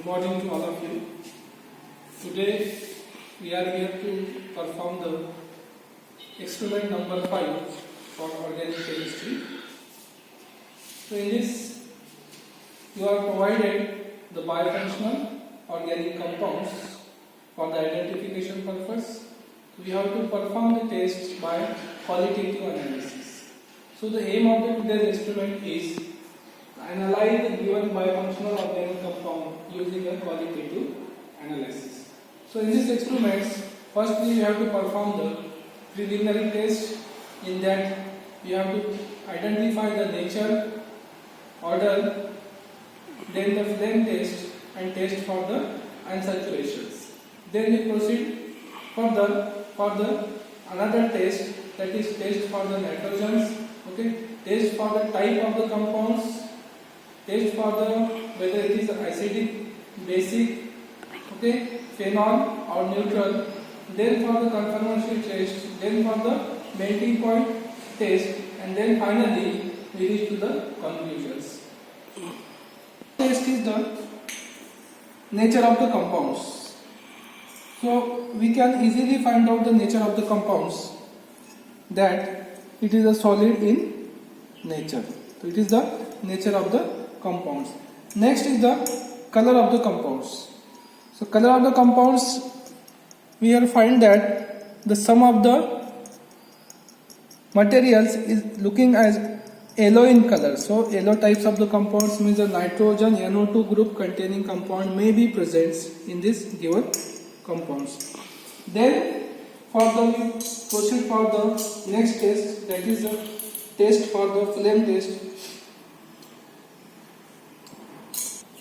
morning to all of you. Today we are here to perform the experiment number 5 for organic chemistry. So in this you are provided the biofunctional organic compounds for the identification purpose. We have to perform the test by qualitative analysis. So the aim of the today's experiment is to analyze the given biofunctional organic compound using a qualitative analysis. So in this experiment, firstly we have to perform the preliminary test. In that we have to identify the nature, order, then the flame test and test for the unsaturations. Then we proceed further for the another test, that is test for the nitrogens, test for the type of the compounds, test for the whether it is acidic, basic, phenol or neutral, then for the conformation test, then for the melting point test, and then finally we reach to the conclusions. Test is the nature of the compounds. So we can easily find out the nature of the compounds, that it is a solid in nature. So it is the nature of the compounds. Next is the color of the compounds. So color of the compounds, we will find that the sum of the materials is looking as yellow in color. So yellow types of the compounds means the nitrogen NO2 group containing compound may be present in this given compounds. Then we proceed for the next test, that is the test for the flame test.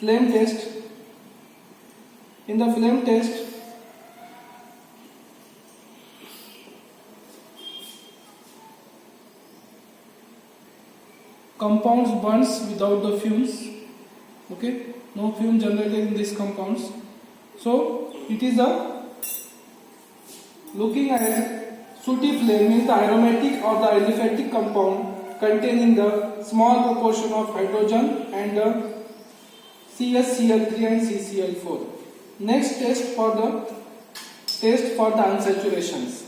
Flame test. In the flame test, compounds burns without the fumes. No fume generated in these compounds. So it is a looking at sooty flame, means the aromatic or the aliphatic compound containing the small proportion of hydrogen and the CsCl3 and CCl4. Next test for the unsaturations.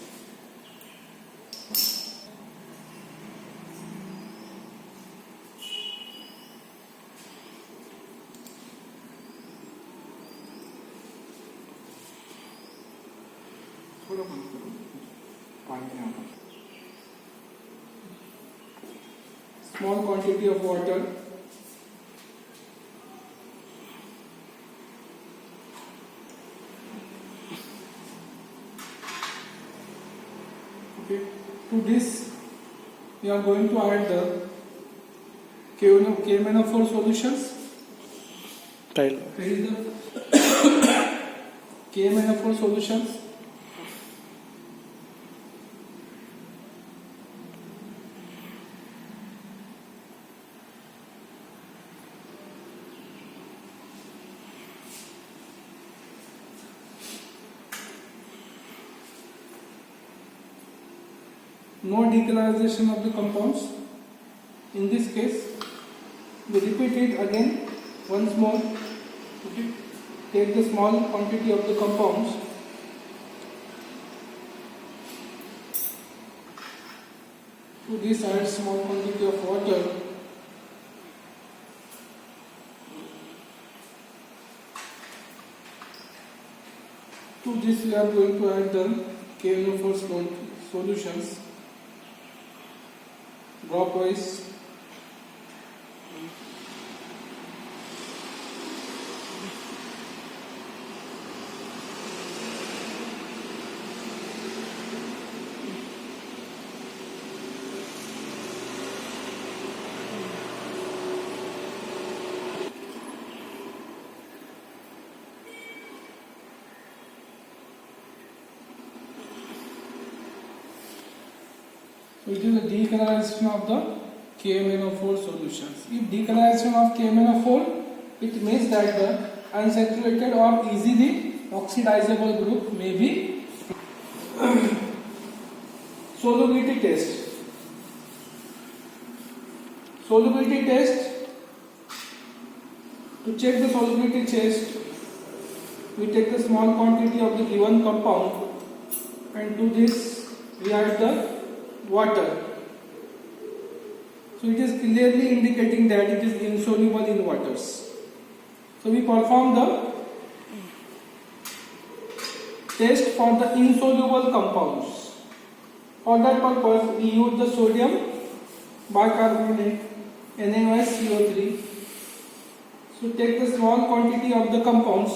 Small quantity of water. To this we are going to add the KMnO4 solutions. Here is the KMnO4 solutions. No decolorization of the compounds. In this case, we repeat it again once more. Take the small quantity of the compounds. To this add small quantity of water. To this we are going to add the KMnO4 solutions. Dropwise. It is the decolorization of the KMnO4 solutions. If decolorization of KMnO4, it means that the unsaturated or easily oxidizable group may be solubility test. Solubility test, to check the solubility test, we take the small quantity of the given compound and to this we add the water. So it is clearly indicating that it is insoluble in waters. So we perform the test for the insoluble compounds. For that purpose we use the sodium bicarbonate NaOH CO3. So take the small quantity of the compounds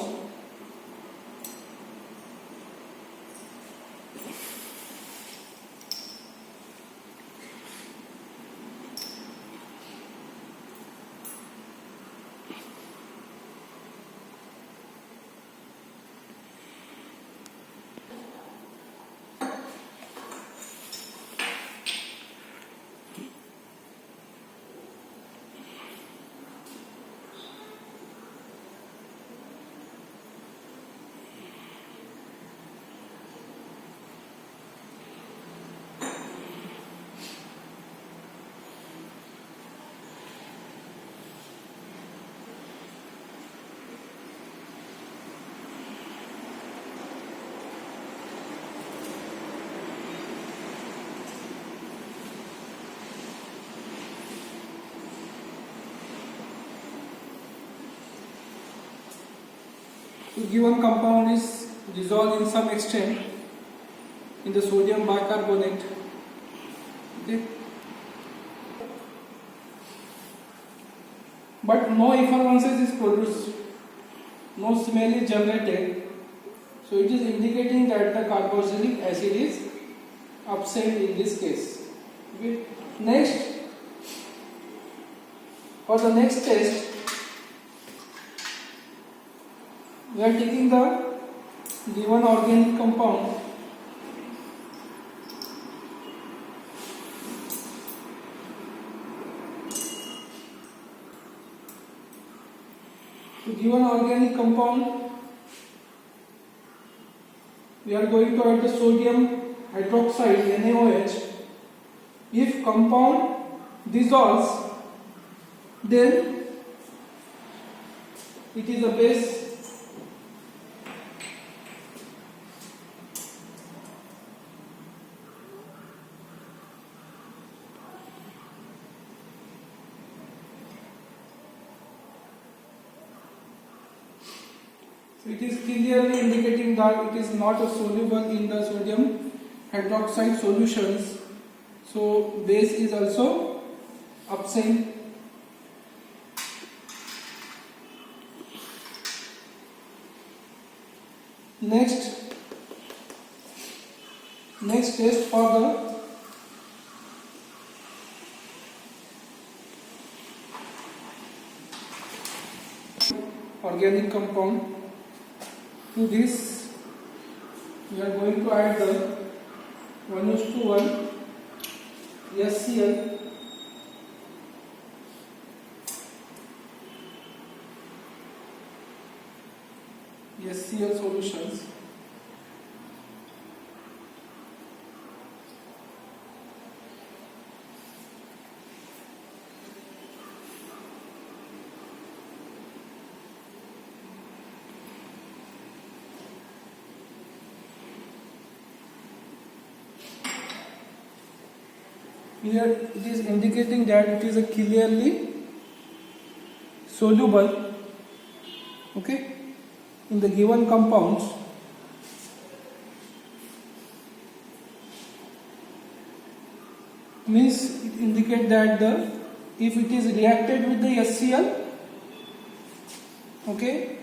The given compound is dissolved in some extent in the sodium bicarbonate. Okay. But no effervescence is produced, no smell is generated. So it is indicating that the carboxylic acid is absent in this case. Okay. Next, for the next test, we are taking the given organic compound we are going to add the sodium hydroxide NaOH. If compound dissolves, then it is a base. So it is clearly indicating that it is not soluble in the sodium hydroxide solutions. So base is also absent. Next test for the organic compound. To this we are going to add the 1:1 SCl solutions. Here it is indicating that it is a clearly soluble, okay, in the given compounds. Means it indicates that if it is reacted with the HCl, okay,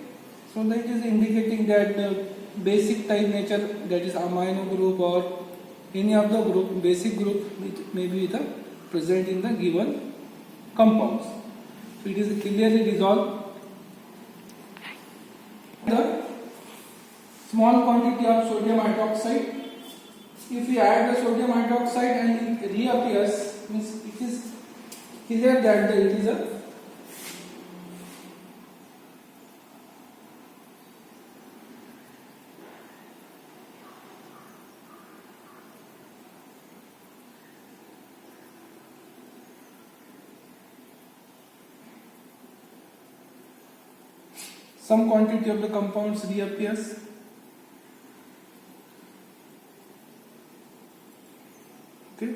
so that is indicating that the basic type nature, that is amino group or any of the group, basic group, may be present in the given compounds. So it is clearly dissolved. The small quantity of sodium hydroxide. If we add the sodium hydroxide and it reappears, means it is clear that it is a some quantity of the compounds reappears. Okay,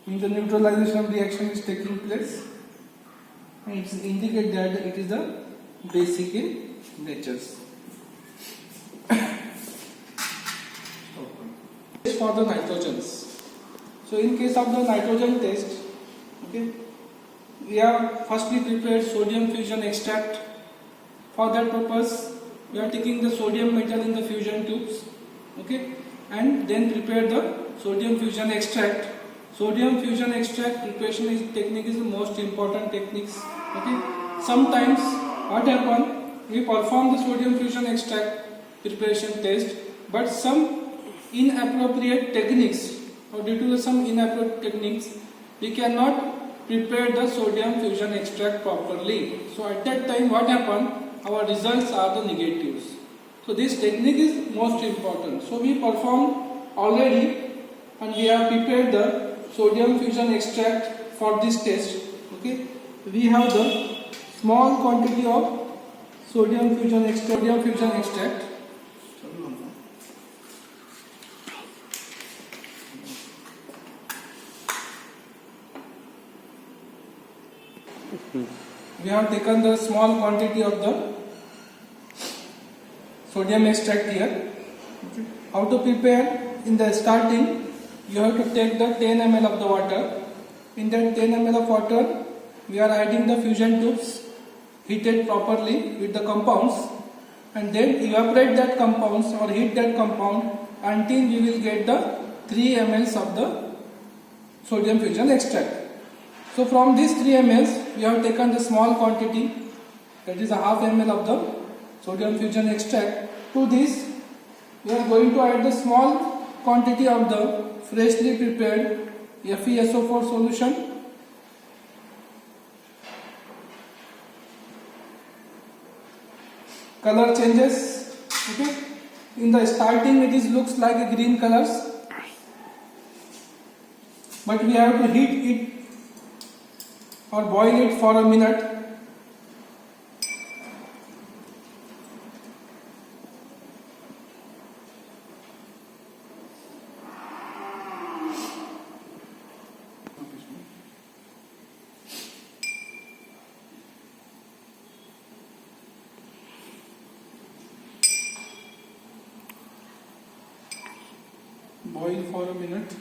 means the neutralization reaction is taking place, and it indicates that it is the basic in nature. For the nitrogens. So in case of the nitrogen test, okay, we have firstly prepared sodium fusion extract. For that purpose, we are taking the sodium metal in the fusion tubes, okay, and then prepare the sodium fusion extract. Sodium fusion extract preparation technique is the most important techniques. Okay, sometimes what happen, we perform the sodium fusion extract preparation test, but some inappropriate techniques, or due to some inappropriate techniques, we cannot prepare the sodium fusion extract properly. So at that time what happen, our results are the negatives. So this technique is most important. So we performed already, and we have prepared the sodium fusion extract for this test. Okay, we have the small quantity of sodium fusion extract. We have taken the small quantity of the sodium extract here. Okay. How to prepare? In the starting, you have to take the 10 ml of the water. In that 10 ml of water, we are adding the fusion tubes heated properly with the compounds, and then evaporate that compounds or heat that compound until you will get the 3 ml of the sodium fusion extract. So from these 3 ml, we have taken the small quantity, that is a half ml of the sodium fusion extract. To this, we are going to add the small quantity of the freshly prepared FeSO4 solution. Color changes. Okay. In the starting, it looks like a green colors, but we have to heat it or boil it for a minute. Boil for a minute.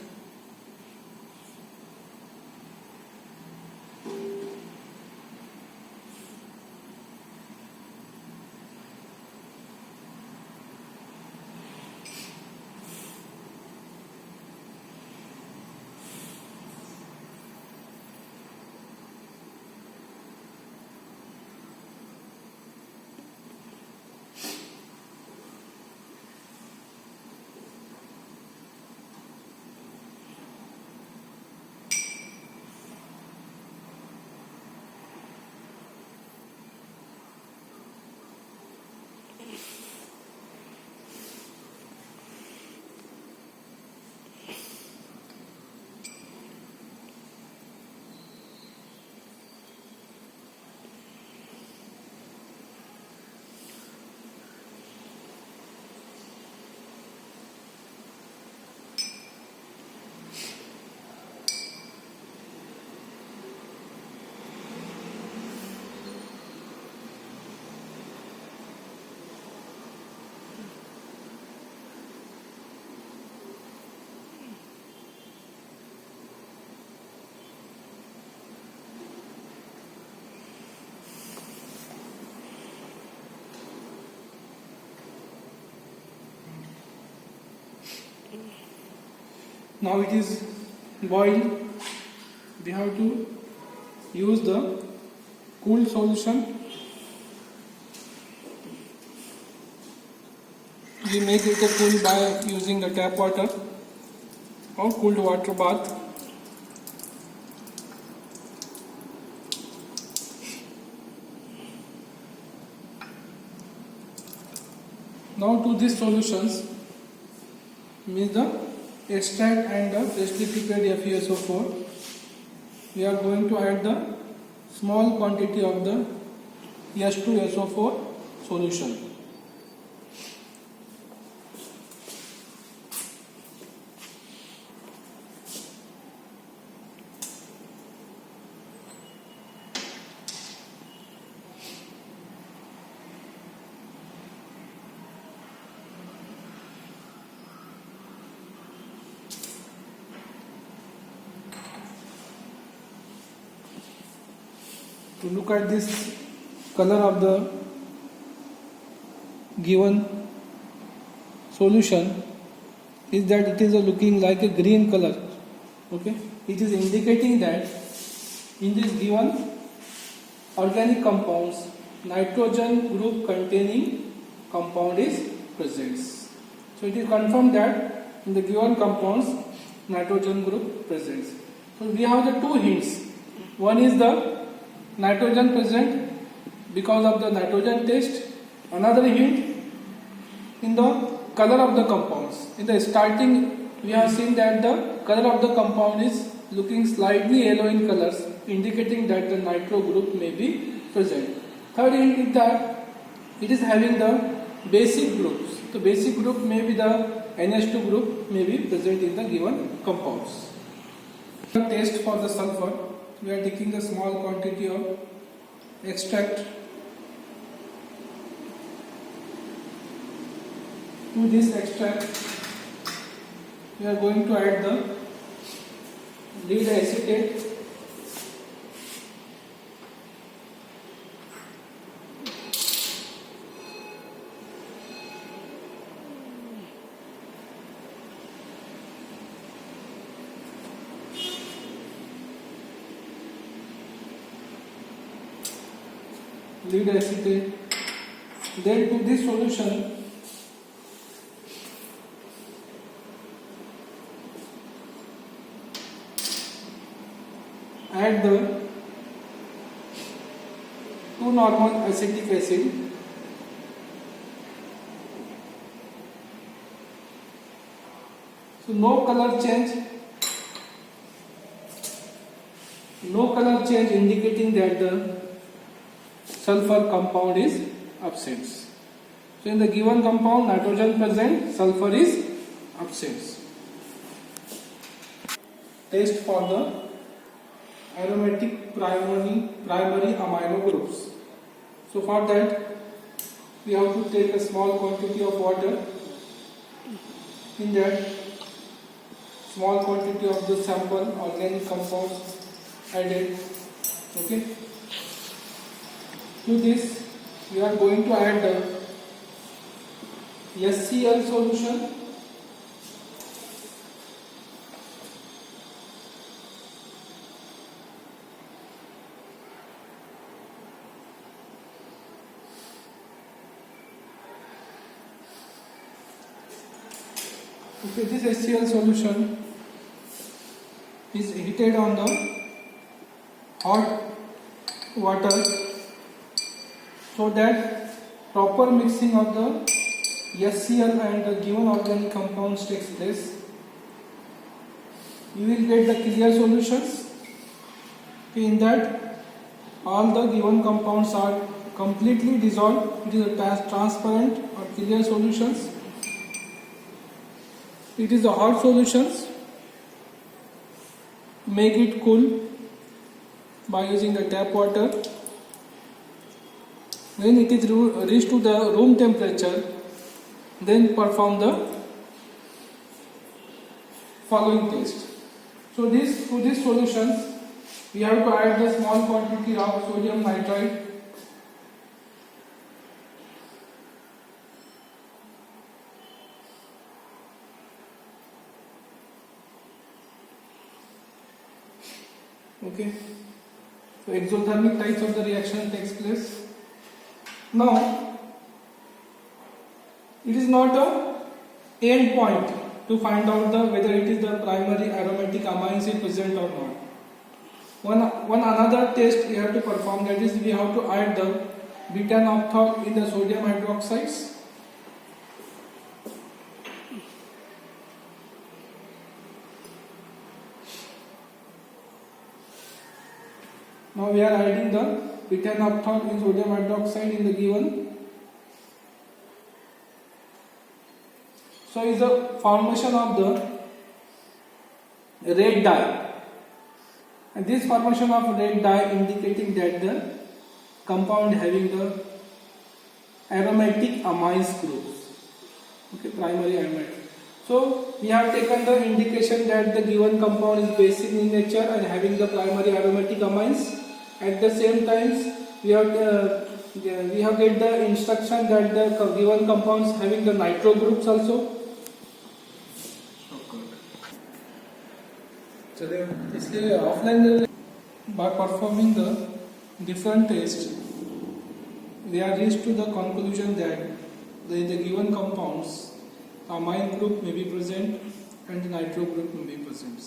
Now it is boiled. We have to use the cool solution. We make it a cool by using the tap water or cooled water bath. Now to these solutions, means the extract and the freshly prepared FeSO4, we are going to add the small quantity of the H2SO4 solution. To look at this color of the given solution is that it is looking like a green color. Okay, it is indicating that in this given organic compounds, nitrogen group containing compound is present. So it is confirmed that in the given compounds, nitrogen group presents. So we have the two hints. One is the nitrogen present because of the nitrogen test. Another hint in the color of the compounds. In the starting, we have seen that the color of the compound is looking slightly yellow in colors, indicating that the nitro group may be present. Third hint is that it is having the basic groups. The basic group may be the NH2 group may be present in the given compounds. The test for the sulfur, we are taking a small quantity of extract. To this extract, we are going to add the lead acetate. Lead acetate. Then to this solution, add the 2 normal acetic acid. So no color change indicating that the sulfur compound is absent. So in the given compound, nitrogen present, sulfur is absent. Test for the aromatic primary amino groups. So for that, we have to take a small quantity of water. In that, small quantity of the sample organic compounds added. Okay. To this, we are going to add the HCl solution. Okay, this HCl solution is heated on the hot water so that proper mixing of the HCl and the given organic compounds takes place. You will get the clear solutions. In that, all the given compounds are completely dissolved. It is a transparent or clear solutions. It is the hot solutions. Make it cool by using the tap water. When it is reached to the room temperature, then perform the following test. So to these solutions, we have to add the small quantity of sodium nitrite. Okay. So exothermic types of the reaction takes place. Now, it is not a end point to find out whether it is the primary aromatic amines is present or not. One another test we have to perform, that is we have to add the beta-naphthol in the sodium hydroxides. Now we are adding the beta-naphthol in sodium hydroxide in the given So is the formation of the red dye, and this formation of red dye indicating that the compound having the aromatic amines groups, okay, primary aromatic. So we have taken the indication that the given compound is basic in nature and having the primary aromatic amines. At the same time, we have get the instruction that the given compounds having the nitro groups also. चलिए इसलिए offline by performing the different tests, we are reached to the conclusion that in the given compounds, amine group may be present and the nitro group may be present.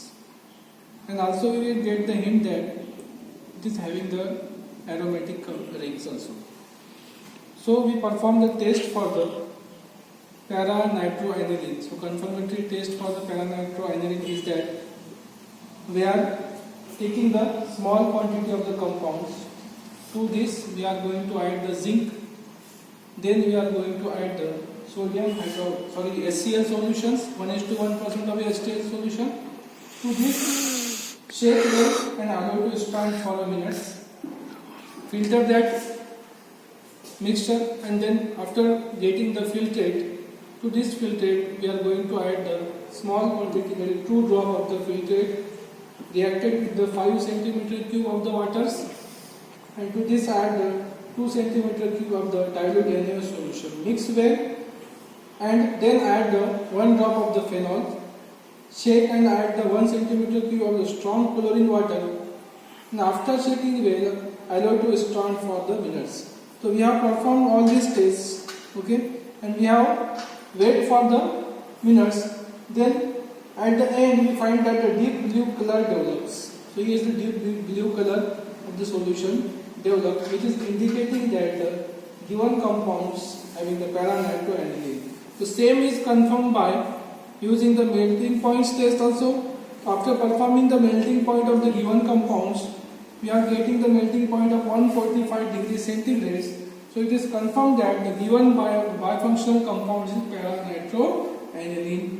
And also we will get the hint that it is having the aromatic rings also. So we perform the test for the para-nitroaniline. So confirmatory test for the para-nitroaniline is that we are taking the small quantity of the compounds. To this we are going to add the zinc, then we are going to add the sodium HCl solutions, 1:1% of HCl solution. To this, shake well and allow to stand for a minute. Filter that mixture, and then after getting the filtrate, to this filtrate we are going to add the small quantity, that is 2 drops of the filtrate reacted with the 5 cm³ of the waters, and to this add the 2 cm³ of the dilute NaOH solution. Mix well and then add the 1 drop of the phenol. Shake and add the 1 cm³ of the strong chlorine water. And after shaking well, allow to stand for the minutes. So we have performed all these tests, okay, and we have wait for the minutes. Then at the end we find that a deep blue color develops. So here is the deep blue color of the solution developed, which is indicating that the given compounds having the para-nitroaniline. The same is confirmed by using the melting points test also. After performing the melting point of the given compounds, we are getting the melting point of 145 degrees centigrade. So it is confirmed that the given bifunctional compound is para-nitroaniline.